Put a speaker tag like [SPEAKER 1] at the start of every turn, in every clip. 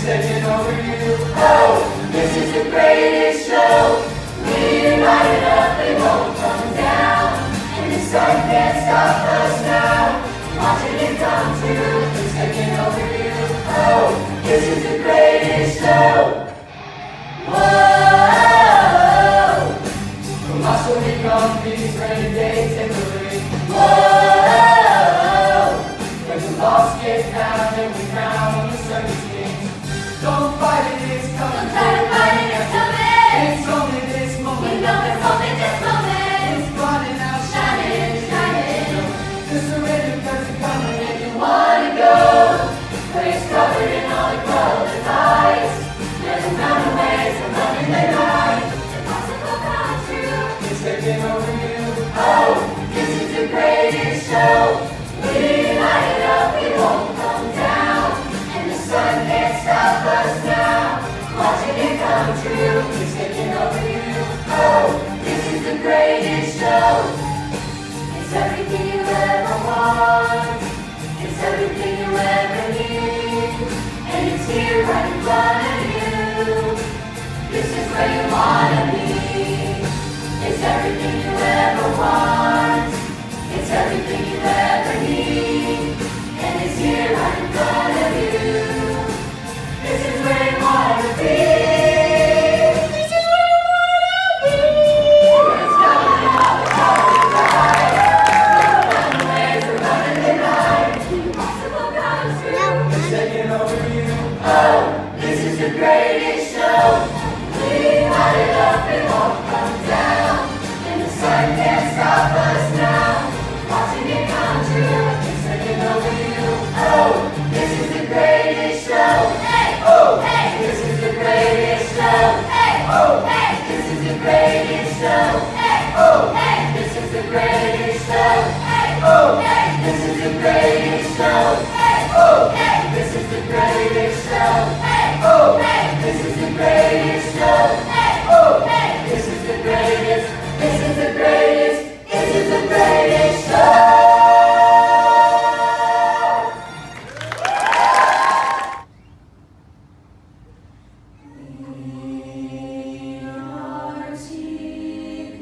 [SPEAKER 1] Taking over you. Oh, this is the greatest show. We day tenderly. Whoa, when the lost get found and we crown the circus kings. Don't fight it, it's coming.
[SPEAKER 2] Don't try to fight it, it's coming.
[SPEAKER 1] It's only this moment.
[SPEAKER 2] You know it's only this moment.
[SPEAKER 1] It's running out, shining,
[SPEAKER 2] shining.
[SPEAKER 1] Just surrender because it's coming and you wanna go. Place covered in all the colored lights. There's a mountain waves and running the night.
[SPEAKER 2] Impossible come true.
[SPEAKER 1] It's taking over you.
[SPEAKER 2] Oh, this is the greatest show. We light it up, we won't come down. And the sun can't stop us now. Watching it come true.
[SPEAKER 1] It's taking over you.
[SPEAKER 2] Oh, this is the greatest show. It's everything you ever want. It's everything you ever need. And it's here right in front of you. This is where you wanna be. It's everything you ever want. It's everything you ever need. And it's here right in front of you. This is where you wanna be. This is where you wanna be. It's coming out the colors bright. The mountain waves are running the night. Impossible comes true.
[SPEAKER 1] It's taking over you.
[SPEAKER 2] Oh, this is the greatest show. We light it up, it won't come down. And the sun can't stop us now. Watching it come true.
[SPEAKER 1] It's taking over you.
[SPEAKER 2] Oh, this is the greatest show. Hey,
[SPEAKER 1] Oh,
[SPEAKER 2] hey,
[SPEAKER 1] this is the
[SPEAKER 2] greatest show. Hey,
[SPEAKER 1] Oh,
[SPEAKER 2] hey,
[SPEAKER 1] this is the greatest
[SPEAKER 2] show. Hey,
[SPEAKER 1] Oh,
[SPEAKER 2] hey,
[SPEAKER 1] this is the greatest
[SPEAKER 2] show. Hey,
[SPEAKER 1] Oh,
[SPEAKER 2] hey,
[SPEAKER 1] this is the greatest
[SPEAKER 2] show. Hey,
[SPEAKER 1] Oh,
[SPEAKER 2] hey,
[SPEAKER 1] this is the greatest
[SPEAKER 2] show. Hey,
[SPEAKER 1] Oh,
[SPEAKER 2] hey,
[SPEAKER 1] this is the greatest
[SPEAKER 2] show. Hey,
[SPEAKER 1] Oh,
[SPEAKER 2] hey,
[SPEAKER 1] this is the greatest.
[SPEAKER 2] this is the greatest. This is the greatest show. We are secret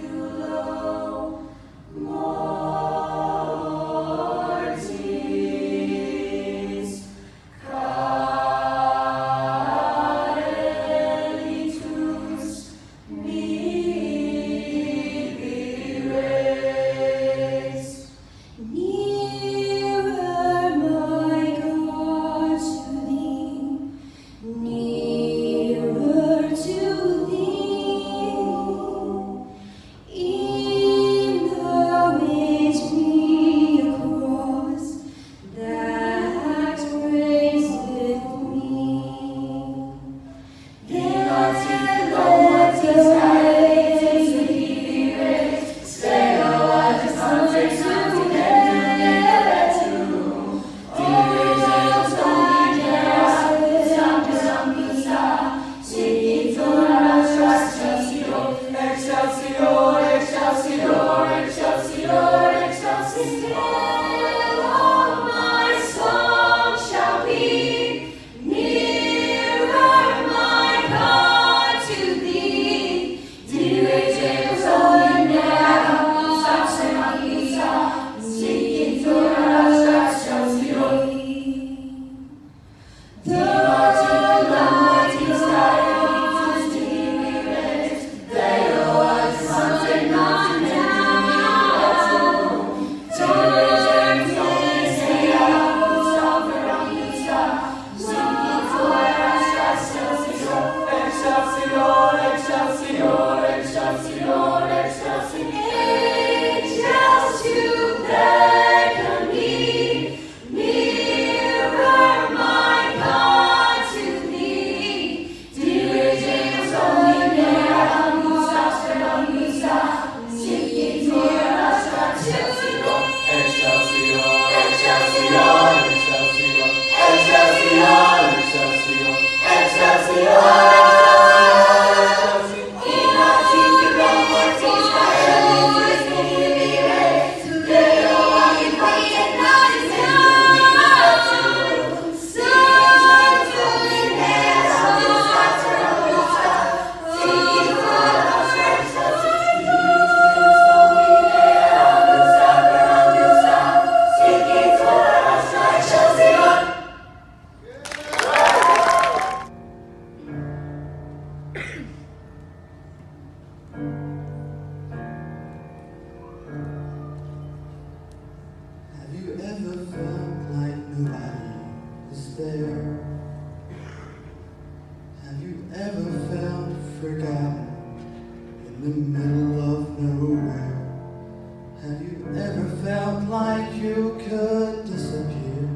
[SPEAKER 3] Ever felt like you could disappear,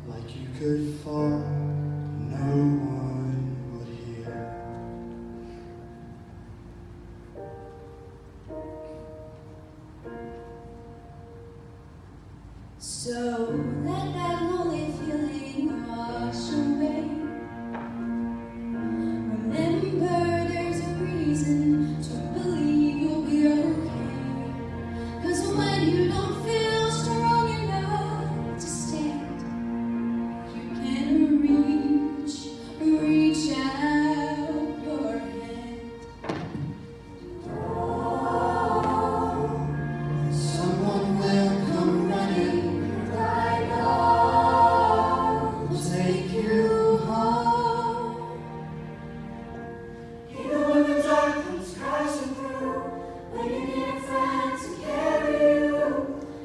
[SPEAKER 3] like you could fall, no one would hear?
[SPEAKER 2] So let that lonely feeling wash away. Remember, there's a reason to believe you'll be okay. 'Cause when you don't feel strong enough to stand, you can reach out your hand.
[SPEAKER 3] Someone will come running,
[SPEAKER 2] I know
[SPEAKER 3] will take you home.
[SPEAKER 1] Even when the dark comes crashing through, when you need a friend to carry you,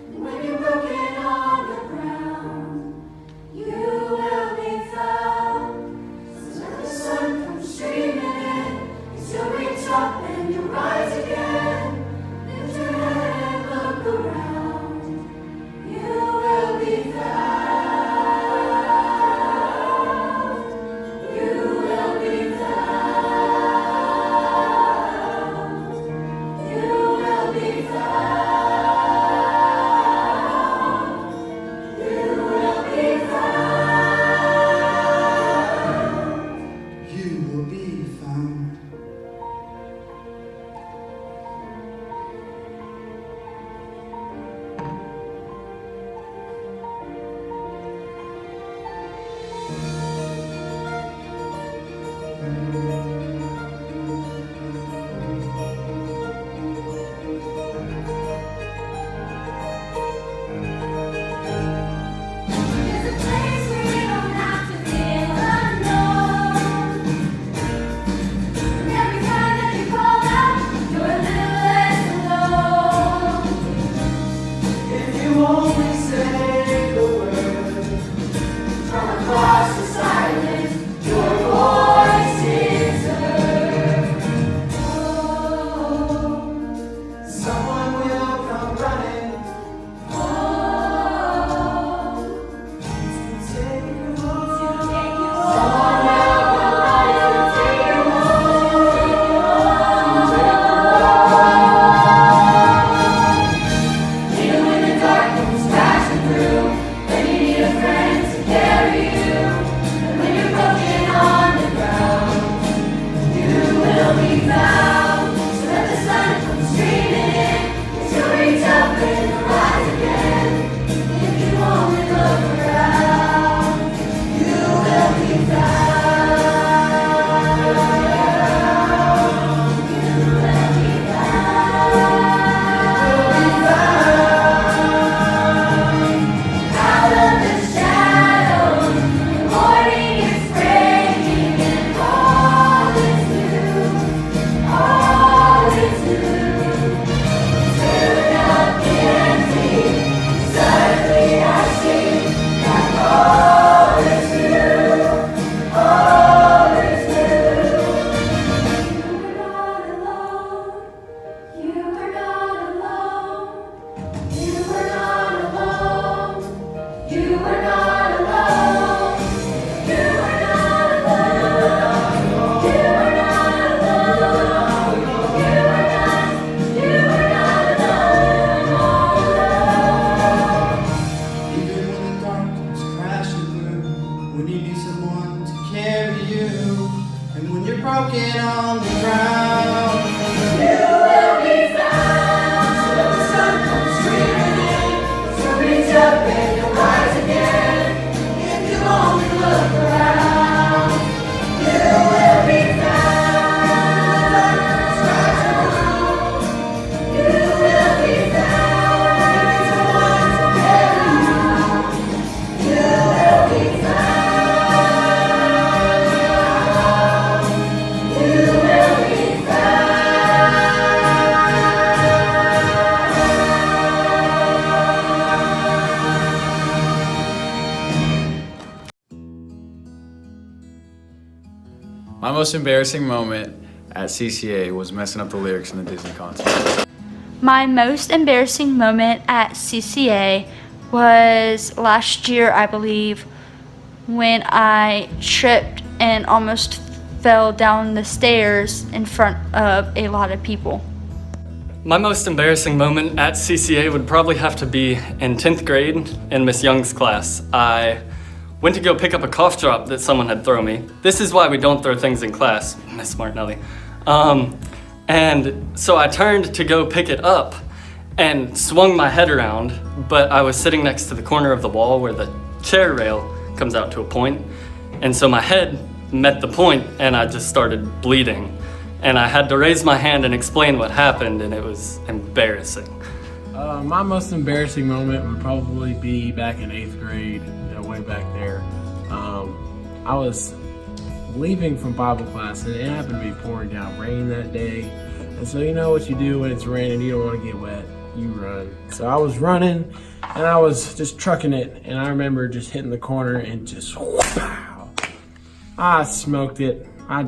[SPEAKER 1] and when you're broken on the ground, you will be found. So let the sun come streaming in, as you reach up and you rise again. Lift your head and look around, you will be found. You will be found. You will be found. You will be found.
[SPEAKER 3] You will be found.
[SPEAKER 1] There's a place where you don't have to feel alone. And every time that you call out, you're a little less alone.
[SPEAKER 3] If you only say the word,
[SPEAKER 1] From across the silence, your voice is heard. Oh,
[SPEAKER 3] someone will come running,
[SPEAKER 1] oh,
[SPEAKER 3] take you
[SPEAKER 1] to
[SPEAKER 3] home.
[SPEAKER 1] take you home. Someone will come running to take you home. Even when the dark comes crashing through, when you need a friend to carry you, and when you're broken on the ground, you will be found. So let the sun come streaming in, as you reach up and rise again. If you only look around, you will be found. You will be found. Out of the shadows, the morning is breaking, and all is new. All is new. Fill up the empty, suddenly I see that all is new. All is new. You were not alone. You were not alone. You were not alone. You were not alone. You were not alone. You were not. You were not alone.
[SPEAKER 3] Even when the dark comes crashing through, when you need someone to carry you, and when you're broken on the ground,
[SPEAKER 1] You will be found. So let the sun come streaming in, so reach up and you'll rise again. If you only look around, you will be found. You will be found. Someone to carry you. You will be found. You will be
[SPEAKER 4] My most embarrassing moment at CCA was messing up the lyrics in the Disney concert. My most embarrassing moment at CCA was last year, I believe, when I tripped and almost fell down the stairs in front of a lot of people.
[SPEAKER 5] My most embarrassing moment at CCA would probably have to be in 10th grade in Miss Young's class. I went to go pick up a cough drop that someone had thrown me. This is why we don't throw things in class, Miss Martinelli. And so I turned to go pick it up and swung my head around, but I was sitting next to the corner of the wall where the chair rail comes out to a point. And so my head met the point and I just started bleeding. And I had to raise my hand and explain what happened, and it was embarrassing.
[SPEAKER 6] My most embarrassing moment would probably be back in 8th grade, way back there. I was leaving from Bible class and it happened to be pouring down rain that day. And so you know what you do when it's raining, you don't want to get wet, you run. So I was running and I was just trucking it, and I remember just hitting the corner and just wow. I smoked it. I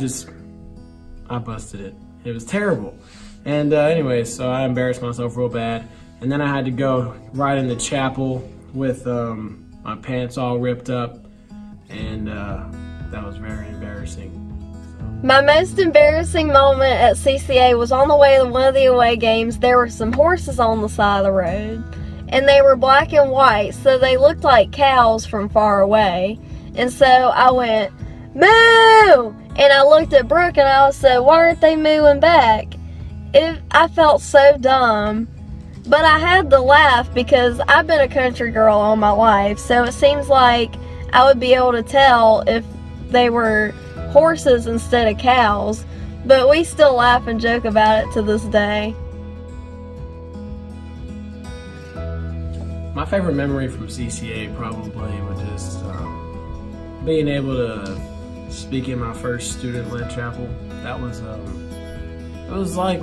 [SPEAKER 6] busted it. It was terrible. And anyway, so I embarrassed myself real bad. And then I had to go right in the chapel with my pants all ripped up. And that was very embarrassing.
[SPEAKER 7] My most embarrassing moment at CCA was on the way to one of the away games. There were some horses on the side of the road, and they were black and white, so they looked like cows from far away. And so I went, "Moo!" And I looked at Brooke and I said, "Why aren't they mooing back?" I felt so dumb, but I had to laugh because I've been a country girl all my life, so it seems like I would be able to tell if they were horses instead of cows, but we still laugh and joke about it to this day.
[SPEAKER 6] My favorite memory from CCA probably would just being able to speak in my first student-led chapel. That was it was like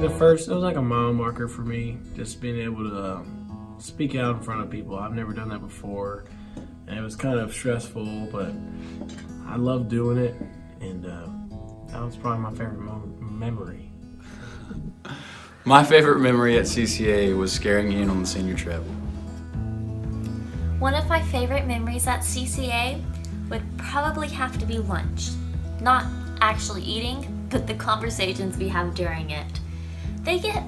[SPEAKER 6] a mile marker for me, just being able to speak out in front of people. I've never done that before, and it was kind of stressful, but I loved doing it, and that was probably my favorite memory.
[SPEAKER 8] My favorite memory at CCA was scaring Ian on the senior trip.
[SPEAKER 2] One of my favorite memories at CCA would probably have to be lunch. Not actually eating, but the conversations we have during it. They get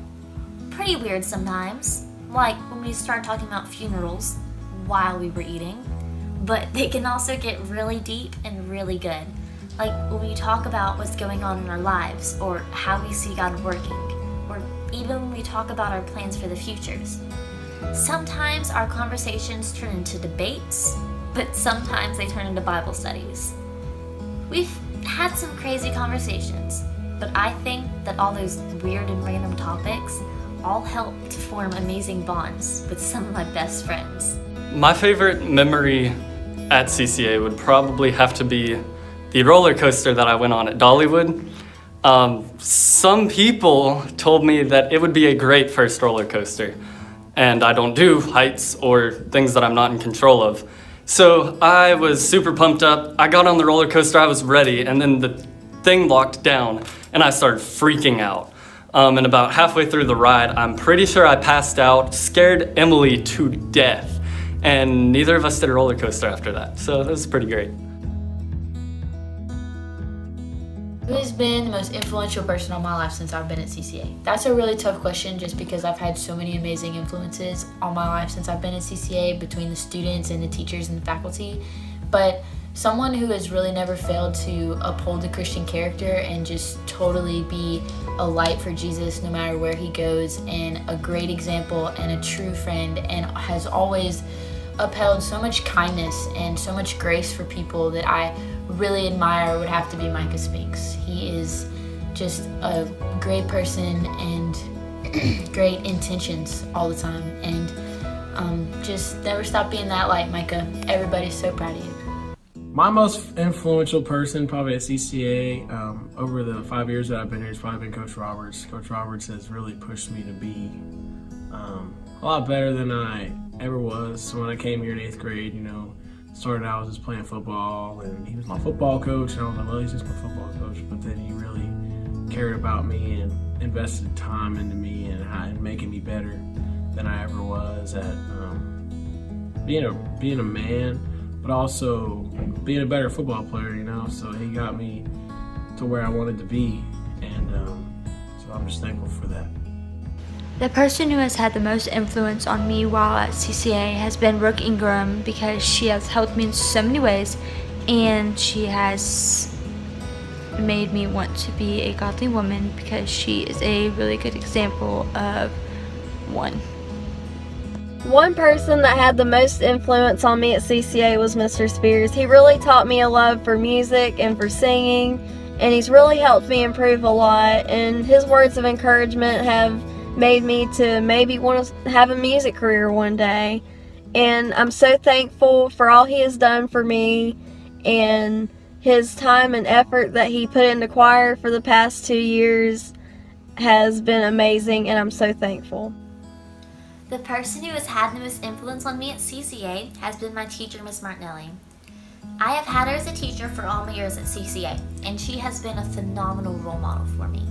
[SPEAKER 2] pretty weird sometimes, like when we start talking about funerals while we were eating, but they can also get really deep and really good. Like when we talk about what's going on in our lives, or how we see God working, or even when we talk about our plans for the futures. Sometimes our conversations turn into debates, but sometimes they turn into Bible studies. We've had some crazy conversations, but I think that all those weird and random topics all help to form amazing bonds with some of my best friends.
[SPEAKER 5] My favorite memory at CCA would probably have to be the roller coaster that I went on at Dollywood. Some people told me that it would be a great first roller coaster, and I don't do heights or things that I'm not in control of. So I was super pumped up. I got on the roller coaster, I was ready, and then the thing locked down and I started freaking out. And about halfway through the ride, I'm pretty sure I passed out, scared Emily to death, and neither of us did a roller coaster after that. So that was pretty great.
[SPEAKER 9] Who has been the most influential person on my life since I've been at CCA? That's a really tough question just because I've had so many amazing influences on my life since I've been at CCA, between the students and the teachers and the faculty. But someone who has really never failed to uphold the Christian character and just totally be a light for Jesus no matter where he goes, and a great example and a true friend, and has always upheld so much kindness and so much grace for people that I really admire, would have to be Micah Spinks. He is just a great person and great intentions all the time, and just never stop being that light, Micah. Everybody's so proud of you.
[SPEAKER 6] My most influential person probably at CCA over the 5 years that I've been here has probably been Coach Roberts. Coach Roberts has really pushed me to be a lot better than I ever was. So when I came here in 8th grade, started out just playing football, and he was my football coach, and I was like, well, he's just my football coach. But then he really cared about me and invested time into me and making me better than I ever was at being a man, but also being a better football player, you know. So he got me to where I wanted to be, and so I'm just thankful for that.
[SPEAKER 4] The person who has had the most influence on me while at CCA has been Brooke Ingram, because she has helped me in so many ways, and she has made me want to be a godly woman because she is a really good example of one.
[SPEAKER 7] One person that had the most influence on me at CCA was Mr. Spears. He really taught me a love for music and for singing, and he's really helped me improve a lot, and his words of encouragement have made me to maybe want to have a music career one day. And I'm so thankful for all he has done for me and his time and effort that he put into choir for the past 2 years has been amazing, and I'm so thankful.
[SPEAKER 2] The person who has had the most influence on me at CCA has been my teacher, Miss Martinelli. I have had her as a teacher for all my years at CCA, and she has been a phenomenal role model for me.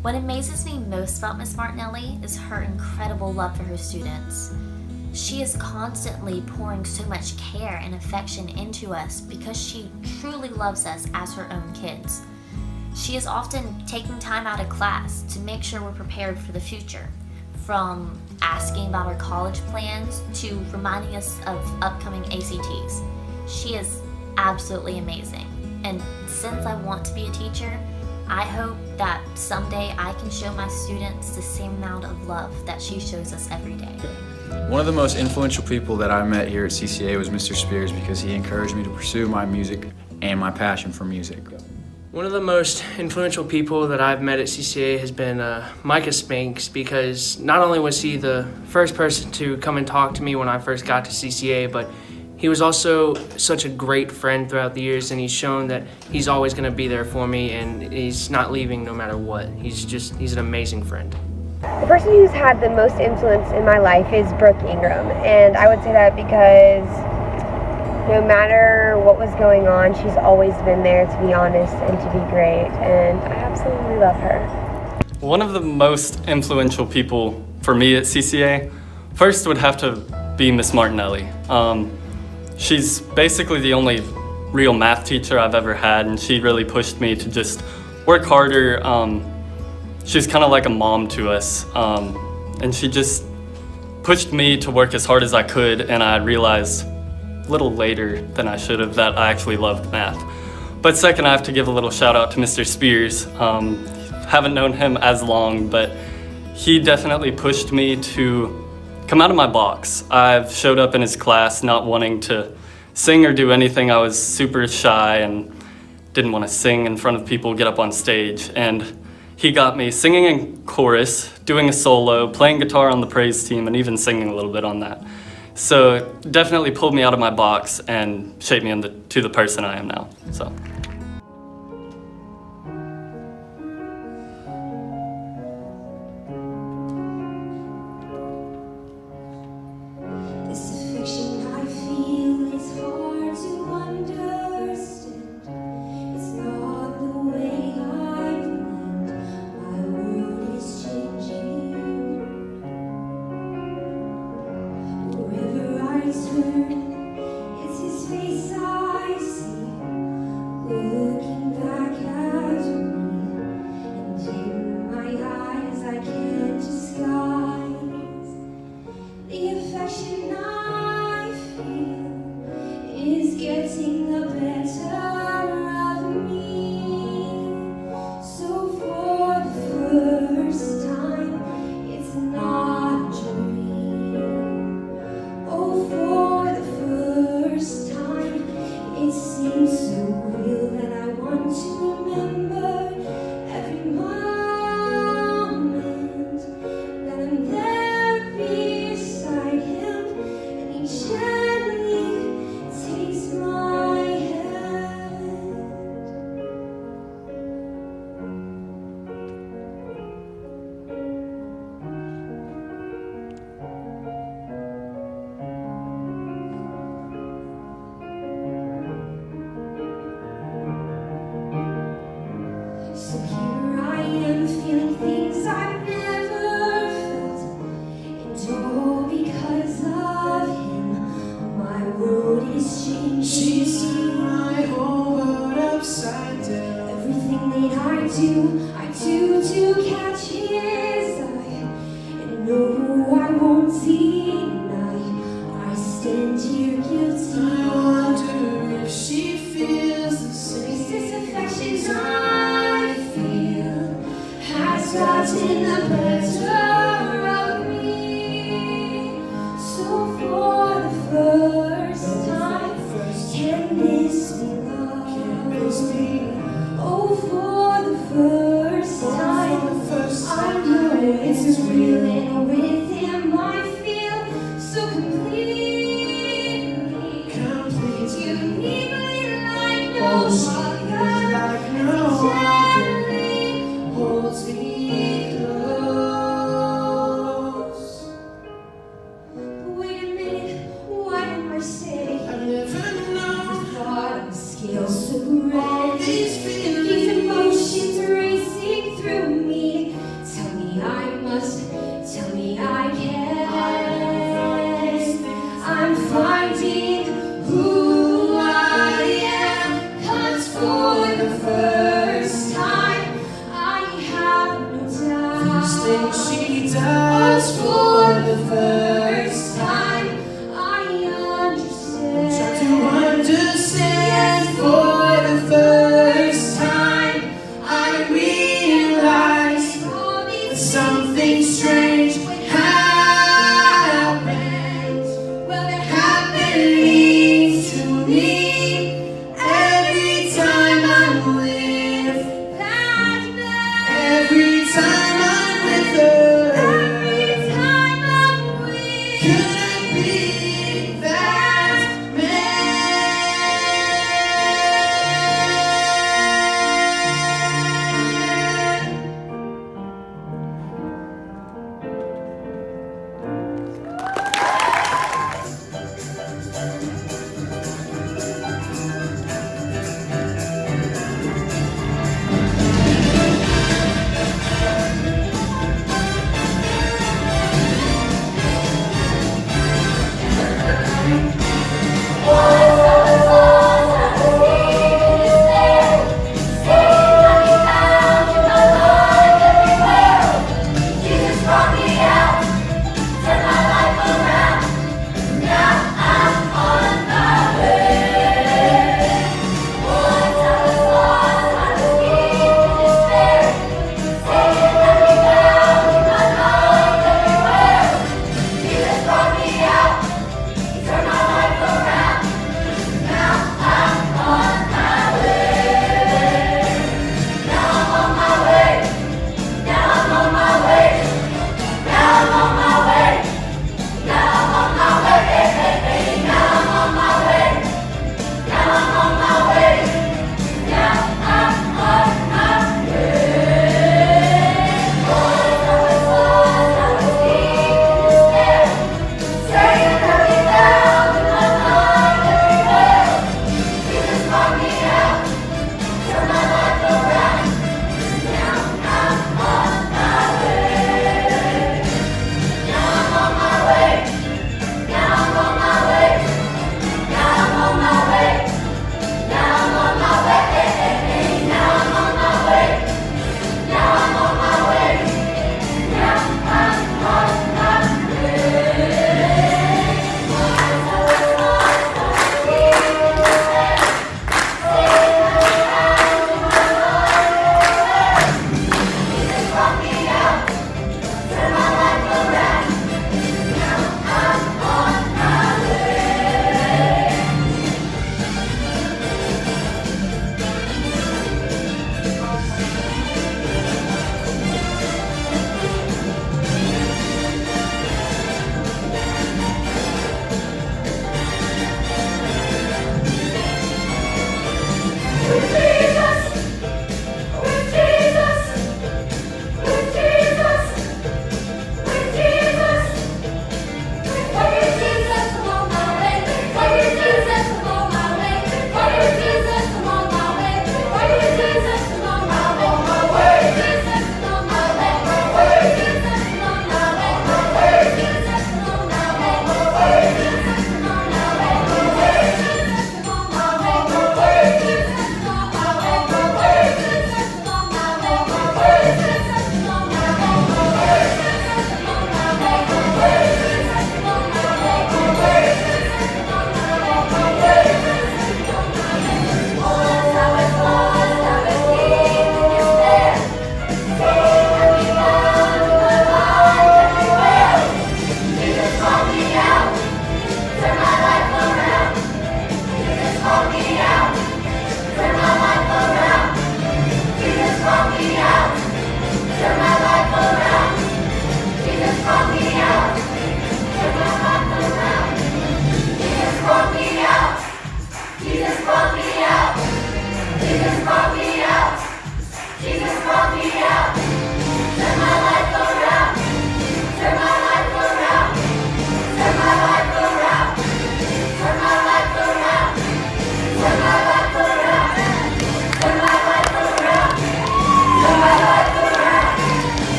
[SPEAKER 2] What amazes me most about Miss Martinelli is her incredible love for her students. She is constantly pouring so much care and affection into us because she truly loves us as her own kids. She is often taking time out of class to make sure we're prepared for the future, from asking about our college plans to reminding us of upcoming ACTs. She is absolutely amazing, and since I want to be a teacher, I hope that someday I can show my students the same amount of love that she shows us every day.
[SPEAKER 8] One of the most influential people that I met here at CCA was Mr. Spears, because he encouraged me to pursue my music and my passion for music.
[SPEAKER 10] One of the most influential people that I've met at CCA has been Micah Spinks, because not only was he the first person to come and talk to me when I first got to CCA, but he was also such a great friend throughout the years, and he's shown that he's always going to be there for me, and he's not leaving no matter what. He's an amazing friend.
[SPEAKER 11] The person who's had the most influence in my life is Brooke Ingram, and I would say that because no matter what was going on, she's always been there to be honest and to be great, and I absolutely love her.
[SPEAKER 5] One of the most influential people for me at CCA first would have to be Miss Martinelli. She's basically the only real math teacher I've ever had, and she really pushed me to just work harder. She's kind of like a mom to us, and she just pushed me to work as hard as I could, and I realized a little later than I should have that I actually loved math. But second, I have to give a little shout out to Mr. Spears. Haven't known him as long, but he definitely pushed me to come out of my box. I've showed up in his class not wanting to sing or do anything. I was super shy and didn't want to sing in front of people, get up on stage, and he got me singing in chorus, doing a solo, playing guitar on the praise team, and even singing a little bit on that. So it definitely pulled me out of my box and shaped me to the person I am now. So.
[SPEAKER 1] This affection I feel is hard to understand. It's not the way I planned. My world is changing. Wherever I turn, it's his face I see, looking back at me, and in my eyes I can't disguise the affection I feel is getting the better of me. So for the first time, it's not a dream. Oh, for the first time, it seems so real that I want to remember every moment that I'm there beside him, and he gently takes my red. These emotions racing through me. Tell me I must, tell me I can. I'm finding who I am. 'Cause for the first time I have no doubt.
[SPEAKER 3] These things she does
[SPEAKER 1] For the first time I understand.
[SPEAKER 3] to understand. For the first time I realize that something strange happened.
[SPEAKER 1] Well, it
[SPEAKER 3] Happening to me every time I'm with,
[SPEAKER 1] that man.
[SPEAKER 3] every time I'm with her.
[SPEAKER 1] Every time I'm with
[SPEAKER 3] Could it be that man?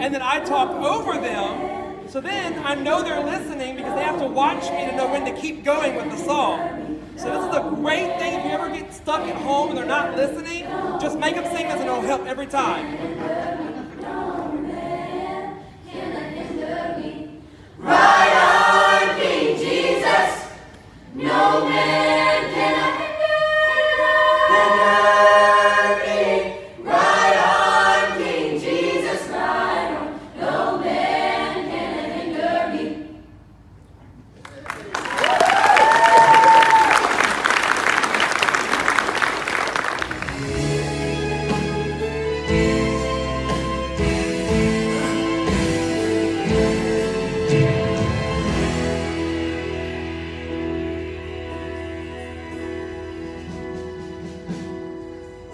[SPEAKER 12] and then I talk over them. So then I know they're listening because they have to watch me to know when to keep going with the song. So this is a great thing. If you ever get stuck at home and they're not listening, just make them sing this and it'll help every time.
[SPEAKER 2] Ride on, King Jesus. No man can hinder me. Ride on, King Jesus. Ride on. No man can hinder me.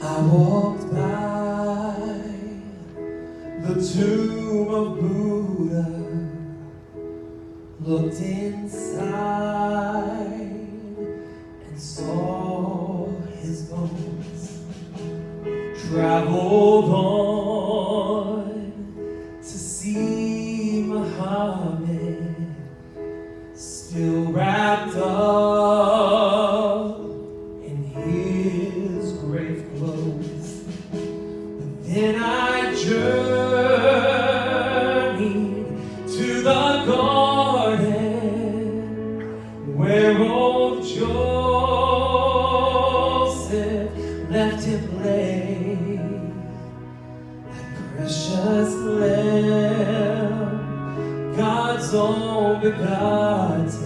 [SPEAKER 3] I walked by the tomb of Buddha, looked inside and saw his bones, traveled on to see Muhammad, still wrapped up in his grave clothes. But then I journeyed to the garden where old Joseph left him lay. precious Lamb, God's own begotten.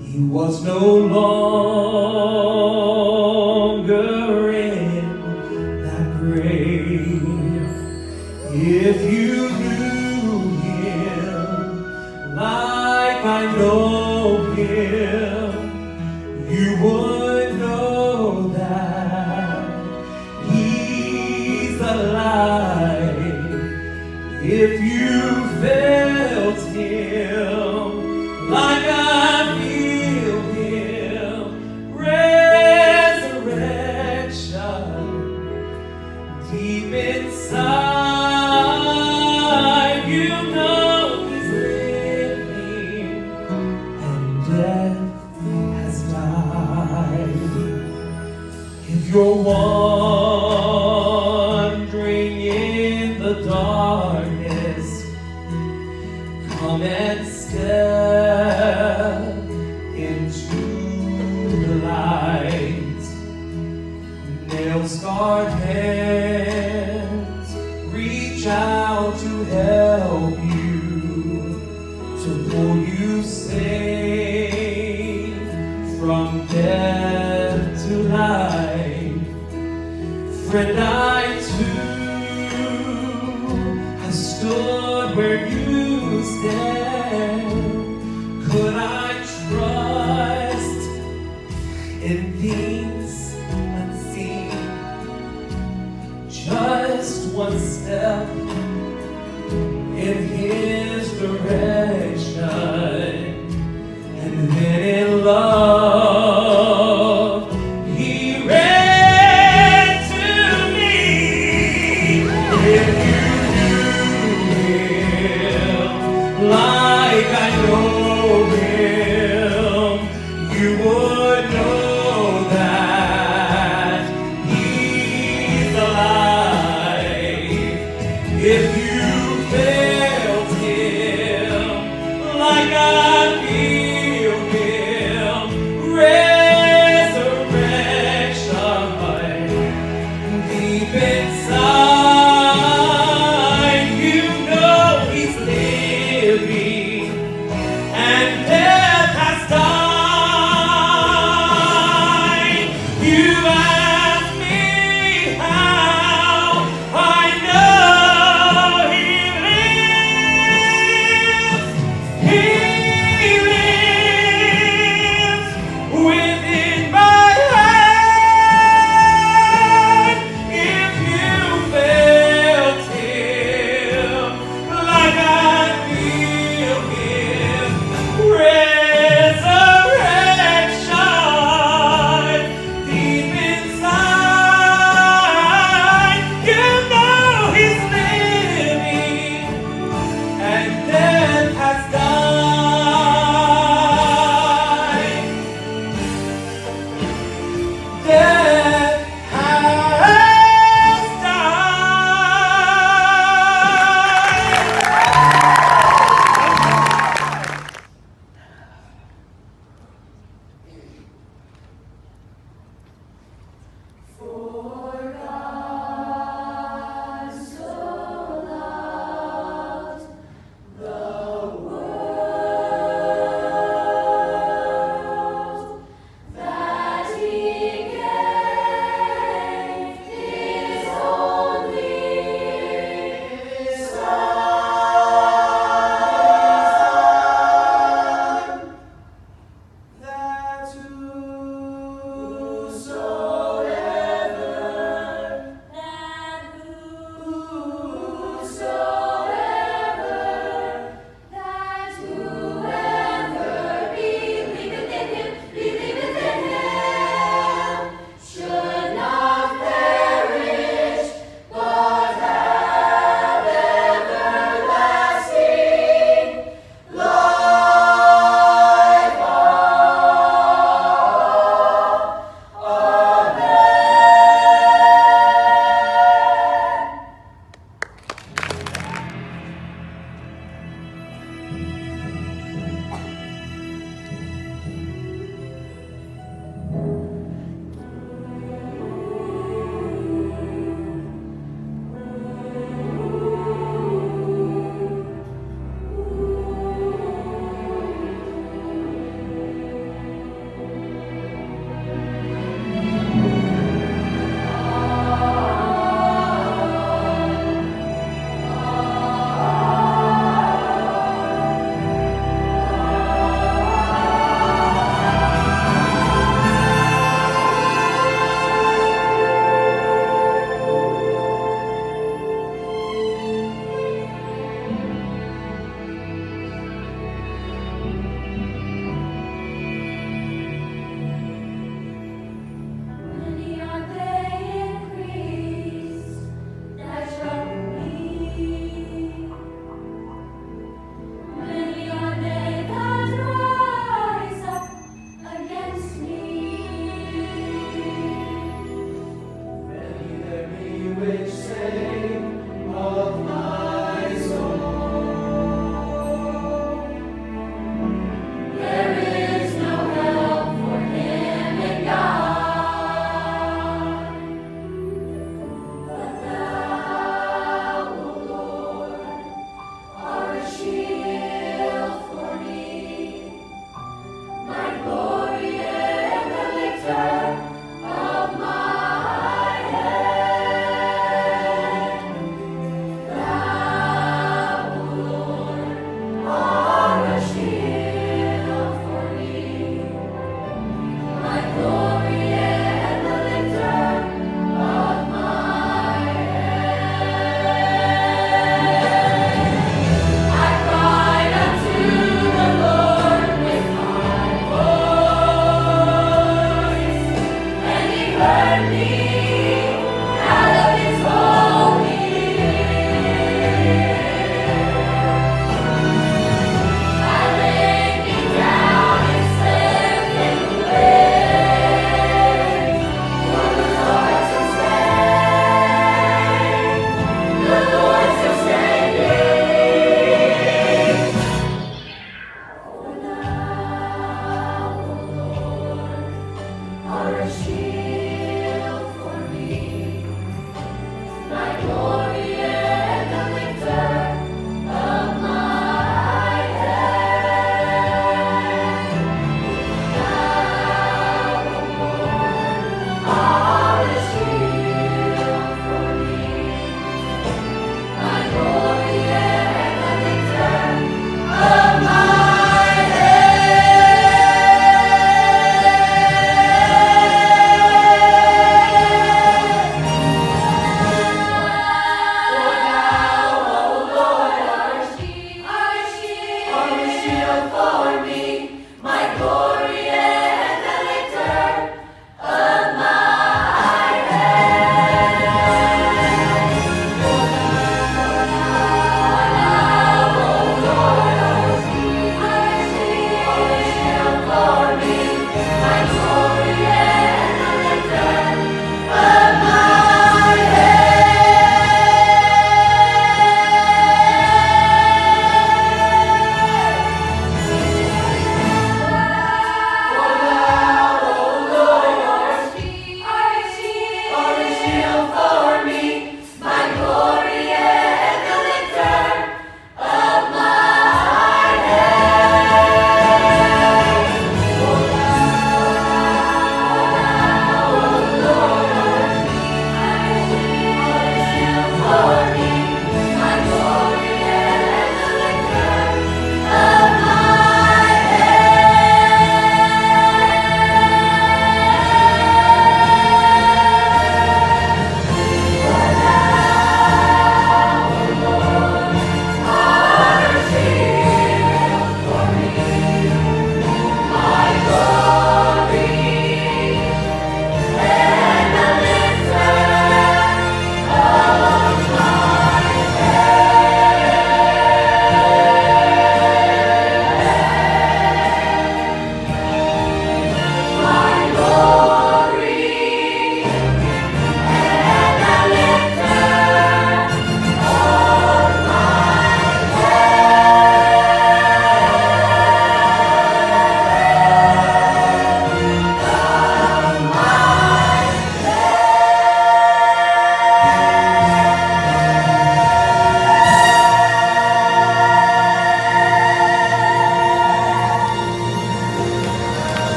[SPEAKER 3] He was no longer in that grave. If you knew him like I know him, you would know that he's alive. If you felt him like I feel him, resurrection deep inside, you know he's living and death has died. If you're wandering in the darkness, come and step into the light. Nail-scarred hands reach out to help you, to pull you safe from death to life. Friend, I too have stood where you stand. Could I trust in things unseen? Just one step in his direction, and then in love he ran to me. If you knew him like I know him, you would know that he's alive. If you felt him like I feel him, resurrection deep inside.